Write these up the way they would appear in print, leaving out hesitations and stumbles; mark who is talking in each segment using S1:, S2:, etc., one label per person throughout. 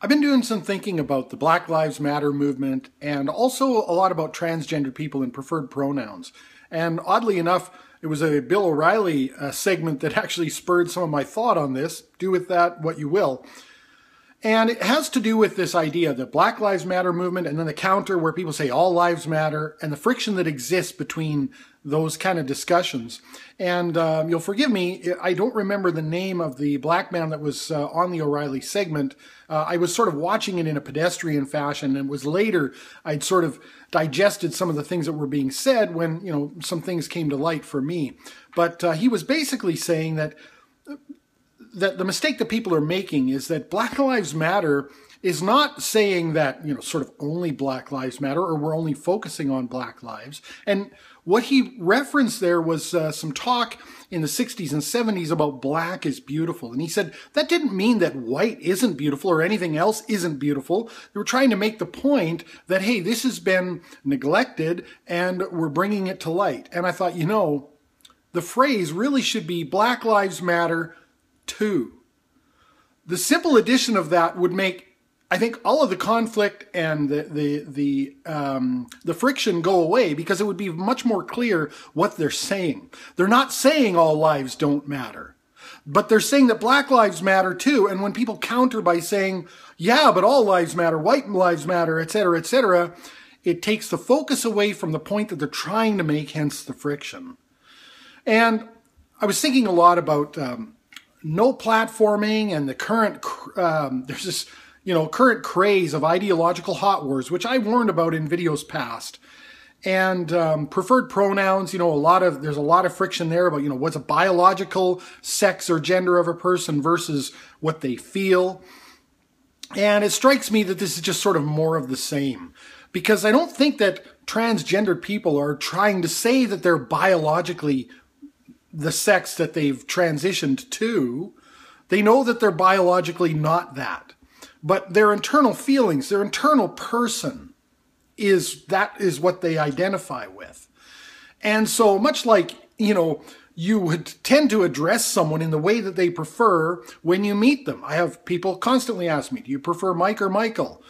S1: I've been doing some thinking about the Black Lives Matter movement and also a lot about transgender people and preferred pronouns. And oddly enough, it was a Bill O'Reilly segment that actually spurred some of my thought on this. Do with that what you will. And it has to do with this idea, the Black Lives Matter movement, and then the counter where people say all lives matter, and the friction that exists between those kind of discussions. And you'll forgive me, I don't remember the name of the black man that was on the O'Reilly segment. I was sort of watching it in a pedestrian fashion, and it was later I'd sort of digested some of the things that were being said when, you know, some things came to light for me. But he was basically saying that the mistake that people are making is that Black Lives Matter is not saying that, you know, sort of only Black Lives Matter or we're only focusing on Black lives. And what he referenced there was some talk in the 60s and 70s about black is beautiful. And he said that didn't mean that white isn't beautiful or anything else isn't beautiful. They were trying to make the point that, hey, this has been neglected and we're bringing it to light. And I thought, you know, the phrase really should be Black Lives Matter too. The simple addition of that would make, I think, all of the conflict and the friction go away, because it would be much more clear what they're saying. They're not saying all lives don't matter, but they're saying that Black lives matter too. And when people counter by saying, yeah, but all lives matter, white lives matter, etc., it takes the focus away from the point that they're trying to make, hence the friction. And I was thinking a lot about no platforming and the current, there's this, you know, current craze of ideological hot wars, which I warned about in videos past. And preferred pronouns, you know, there's a lot of friction there about, you know, what's a biological sex or gender of a person versus what they feel. And it strikes me that this is just sort of more of the same, because I don't think that transgendered people are trying to say that they're biologically the sex that they've transitioned to. They know that they're biologically not that. But their internal feelings, their internal person is what they identify with. And so much like, you know, you would tend to address someone in the way that they prefer when you meet them. I have people constantly ask me, do you prefer Mike or Michael?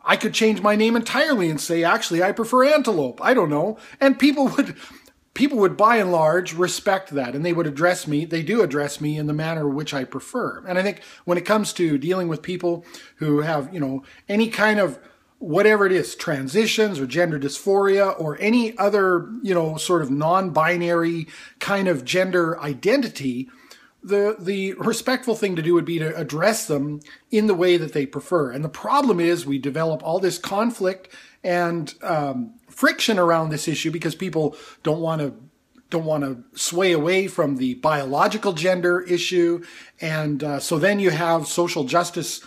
S1: I could change my name entirely and say, actually, I prefer Antelope. I don't know. And people would by and large respect that, and they would address me. They do address me in the manner which I prefer. And I think when it comes to dealing with people who have, you know, any kind of whatever it is, transitions or gender dysphoria or any other, you know, sort of non-binary kind of gender identity, the respectful thing to do would be to address them in the way that they prefer. And the problem is we develop all this conflict and friction around this issue because people don't want to sway away from the biological gender issue. And so then you have social justice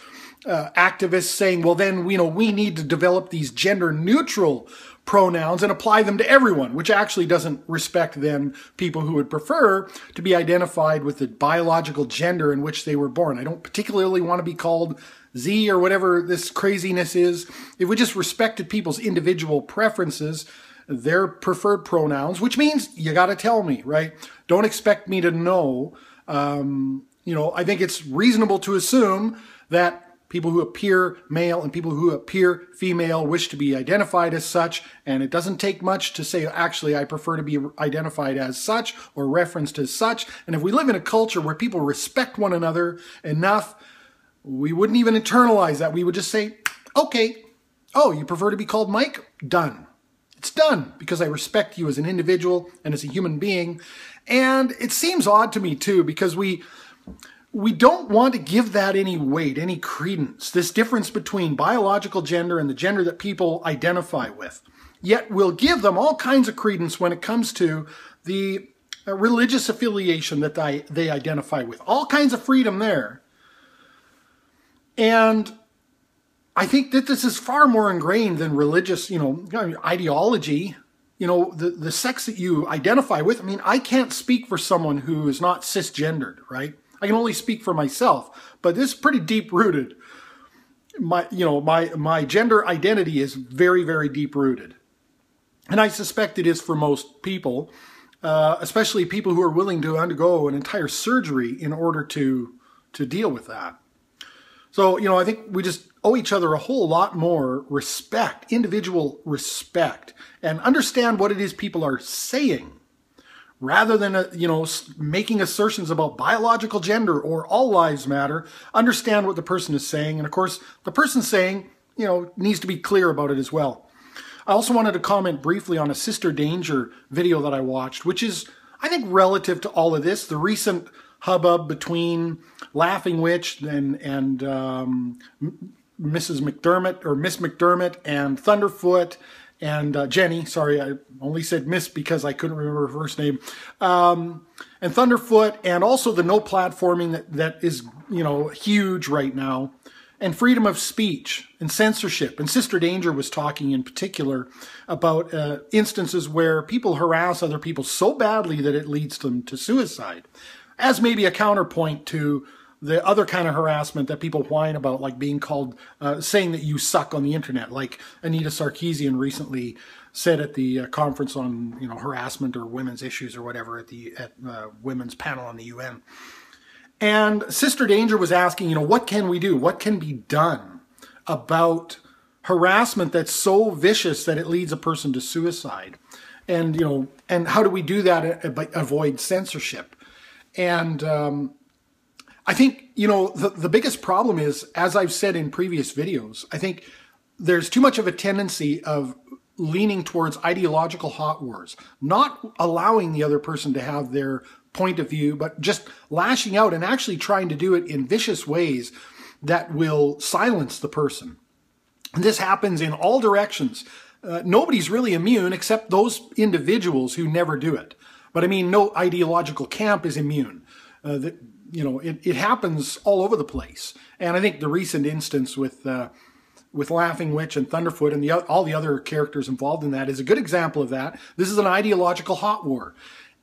S1: activists saying, well, then, you know, we need to develop these gender neutral pronouns and apply them to everyone, which actually doesn't respect then people who would prefer to be identified with the biological gender in which they were born. I don't particularly want to be called Z or whatever this craziness is. If we just respected people's individual preferences, their preferred pronouns, which means you got to tell me, right? Don't expect me to know. You know, I think it's reasonable to assume that people who appear male and people who appear female wish to be identified as such, and it doesn't take much to say, actually, I prefer to be identified as such or referenced as such. And if we live in a culture where people respect one another enough, we wouldn't even internalize that. We would just say, okay, oh, you prefer to be called Mike? Done. It's done because I respect you as an individual and as a human being. And it seems odd to me, too, because we don't want to give that any weight, any credence, this difference between biological gender and the gender that people identify with. Yet we'll give them all kinds of credence when it comes to the religious affiliation that they identify with. All kinds of freedom there. And I think that this is far more ingrained than religious, you know, ideology. You know, the sex that you identify with. I mean, I can't speak for someone who is not cisgendered, right? I can only speak for myself, but this is pretty deep-rooted. My gender identity is very, very deep-rooted. And I suspect it is for most people, especially people who are willing to undergo an entire surgery in order to deal with that. So, I think we just owe each other a whole lot more respect, individual respect, and understand what it is people are saying, rather than, making assertions about biological gender or all lives matter. Understand what the person is saying. And of course, the person saying, needs to be clear about it as well. I also wanted to comment briefly on a Sister Danger video that I watched, which is, I think, relative to all of this, the recent hubbub between Laughing Witch and Mrs. McDermott, or Miss McDermott, and Thunderfoot, and Jenny. Sorry, I only said Miss because I couldn't remember her first name. And Thunderfoot, and also the no platforming that is, huge right now, and freedom of speech and censorship. And Sister Danger was talking in particular about instances where people harass other people so badly that it leads them to suicide, as maybe a counterpoint to the other kind of harassment that people whine about, like being called, saying that you suck on the internet, like Anita Sarkeesian recently said at the conference on, harassment or women's issues or whatever at the women's panel on the UN. And Sister Danger was asking, what can we do? What can be done about harassment that's so vicious that it leads a person to suicide? And, and how do we do that but avoid censorship? And I think, the biggest problem is, as I've said in previous videos, I think there's too much of a tendency of leaning towards ideological hot wars, not allowing the other person to have their point of view, but just lashing out and actually trying to do it in vicious ways that will silence the person. And this happens in all directions. Nobody's really immune except those individuals who never do it. But I mean, no ideological camp is immune. It happens all over the place. And I think the recent instance with Laughing Witch and Thunderfoot and all the other characters involved in that is a good example of that. This is an ideological hot war.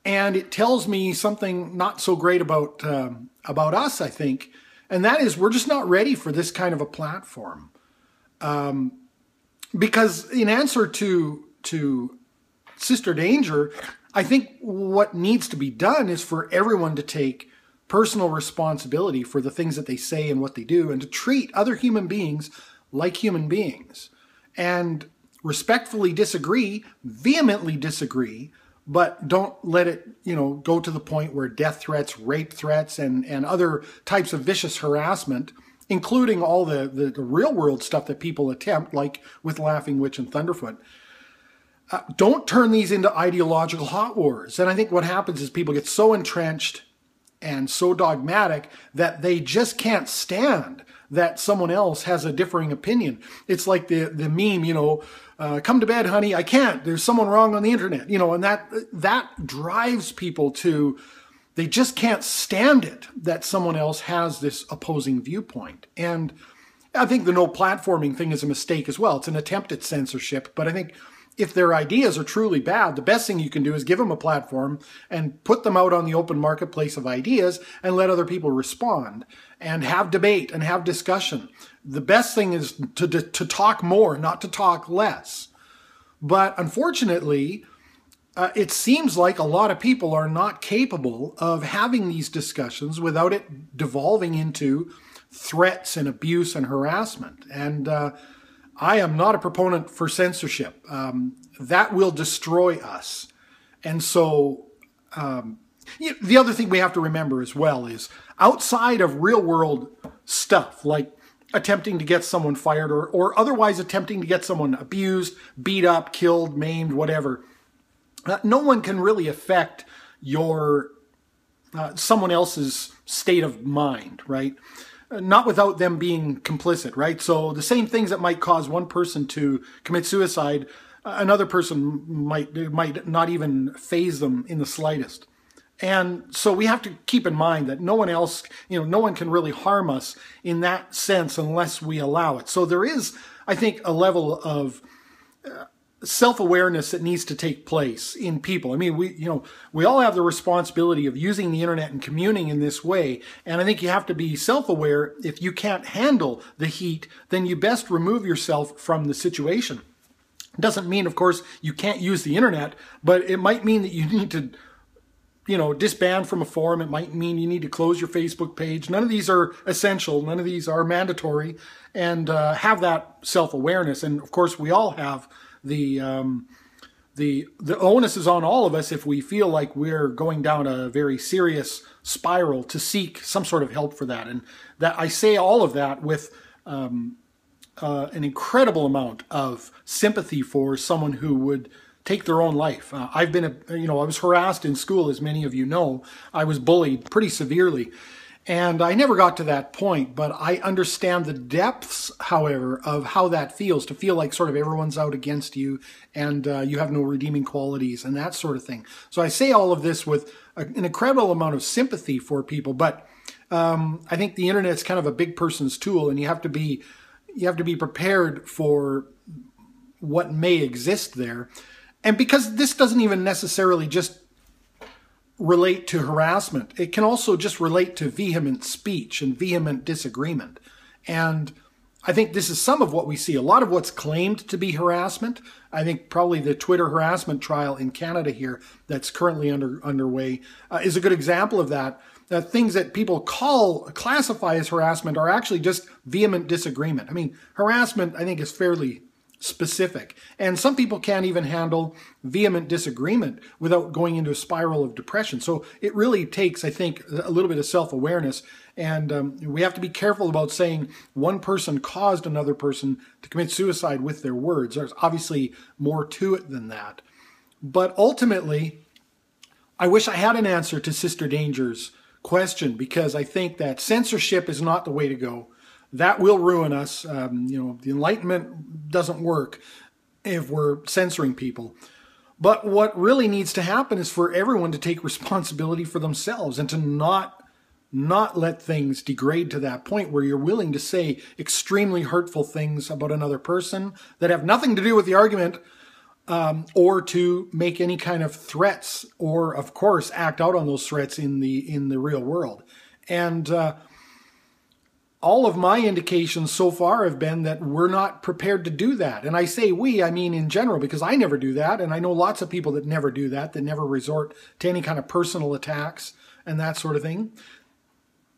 S1: And it tells me something not so great about us, I think. And that is, we're just not ready for this kind of a platform. Because in answer to Sister Danger, I think what needs to be done is for everyone to take personal responsibility for the things that they say and what they do, and to treat other human beings like human beings. And respectfully disagree, vehemently disagree, but don't let it, go to the point where death threats, rape threats, and other types of vicious harassment, including all the real world stuff that people attempt, like with Laughing Witch and Thunderfoot. Don't turn these into ideological hot wars. And I think what happens is people get so entrenched and so dogmatic that they just can't stand that someone else has a differing opinion. It's like the meme, come to bed, honey, I can't. There's someone wrong on the internet. And that drives people to, they just can't stand it that someone else has this opposing viewpoint. And I think the no platforming thing is a mistake as well. It's an attempt at censorship, but I think if their ideas are truly bad, the best thing you can do is give them a platform and put them out on the open marketplace of ideas and let other people respond and have debate and have discussion. The best thing is to talk more, not to talk less. But unfortunately, it seems like a lot of people are not capable of having these discussions without it devolving into threats and abuse and harassment. And I am not a proponent for censorship. That will destroy us. And so the other thing we have to remember as well is outside of real world stuff, like attempting to get someone fired or otherwise attempting to get someone abused, beat up, killed, maimed, whatever, no one can really affect your someone else's state of mind, right? Not without them being complicit, right? So the same things that might cause one person to commit suicide, another person might not even faze them in the slightest. And so we have to keep in mind that no one else, no one can really harm us in that sense unless we allow it. So there is, I think, a level of self-awareness that needs to take place in people. I mean, we all have the responsibility of using the internet and communing in this way. And I think you have to be self-aware. If you can't handle the heat, then you best remove yourself from the situation. It doesn't mean, of course, you can't use the internet, but it might mean that you need to disband from a forum. It might mean you need to close your Facebook page. None of these are essential. None of these are mandatory. And have that self-awareness. And of course, we all have the onus is on all of us if we feel like we're going down a very serious spiral to seek some sort of help for that. And that I say all of that with an incredible amount of sympathy for someone who would take their own life. I've been, I was harassed in school, as many of you know. I was bullied pretty severely. And I never got to that point, but I understand the depths, however, of how that feels, to feel like sort of everyone's out against you and you have no redeeming qualities and that sort of thing. So I say all of this with an incredible amount of sympathy for people, but I think the internet's kind of a big person's tool, and you have to be prepared for what may exist there. And because this doesn't even necessarily just relate to harassment, it can also just relate to vehement speech and vehement disagreement. And I think this is some of what we see. A lot of what's claimed to be harassment, I think probably the Twitter harassment trial in Canada here that's currently underway is a good example of that. Things that people classify as harassment are actually just vehement disagreement. I mean, harassment, I think, is fairly specific. And some people can't even handle vehement disagreement without going into a spiral of depression. So it really takes, I think, a little bit of self-awareness. And we have to be careful about saying one person caused another person to commit suicide with their words. There's obviously more to it than that. But ultimately, I wish I had an answer to Sister Danger's question, because I think that censorship is not the way to go. That will ruin us. The Enlightenment doesn't work if we're censoring people. But what really needs to happen is for everyone to take responsibility for themselves and to not let things degrade to that point where you're willing to say extremely hurtful things about another person that have nothing to do with the argument, or to make any kind of threats, or of course act out on those threats in the real world. And all of my indications so far have been that we're not prepared to do that. And I say we, I mean in general, because I never do that. And I know lots of people that never do that never resort to any kind of personal attacks and that sort of thing.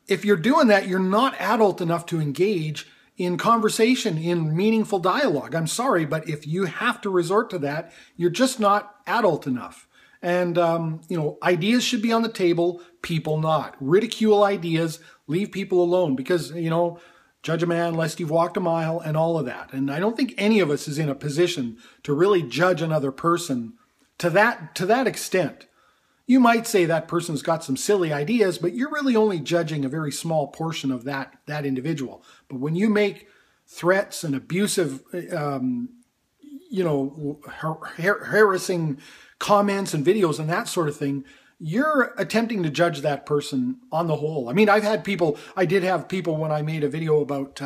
S1: If you're doing that, you're not adult enough to engage in conversation, in meaningful dialogue. I'm sorry, but if you have to resort to that, you're just not adult enough. And, ideas should be on the table, people not. Ridicule ideas, leave people alone, because, judge a man lest you've walked a mile and all of that. And I don't think any of us is in a position to really judge another person to that extent. You might say that person's got some silly ideas, but you're really only judging a very small portion of that individual. But when you make threats and abusive, harassing comments and videos and that sort of thing, you're attempting to judge that person on the whole. I mean, I did have people when I made a video about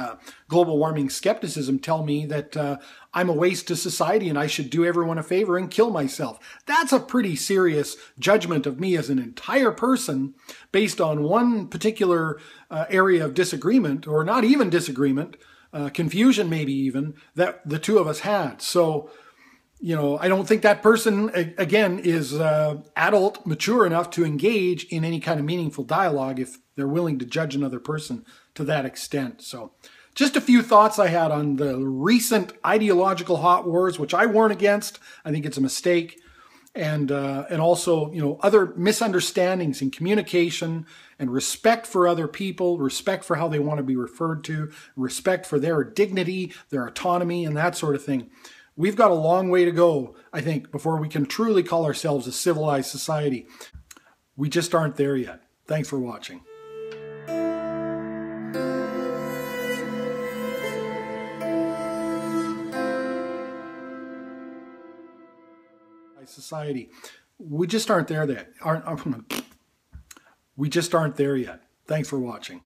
S1: global warming skepticism tell me that I'm a waste to society and I should do everyone a favor and kill myself. That's a pretty serious judgment of me as an entire person based on one particular area of disagreement, or not even disagreement, confusion maybe even, that the two of us had. So, I don't think that person, again, is adult, mature enough to engage in any kind of meaningful dialogue if they're willing to judge another person to that extent. So just a few thoughts I had on the recent ideological hot wars, which I warn against. I think it's a mistake. And also, other misunderstandings in communication and respect for other people, respect for how they want to be referred to, respect for their dignity, their autonomy, and that sort of thing. We've got a long way to go, I think, before we can truly call ourselves a civilized society. We just aren't there yet. Thanks for watching. Society. We just aren't there yet. We just aren't there yet. Thanks for watching.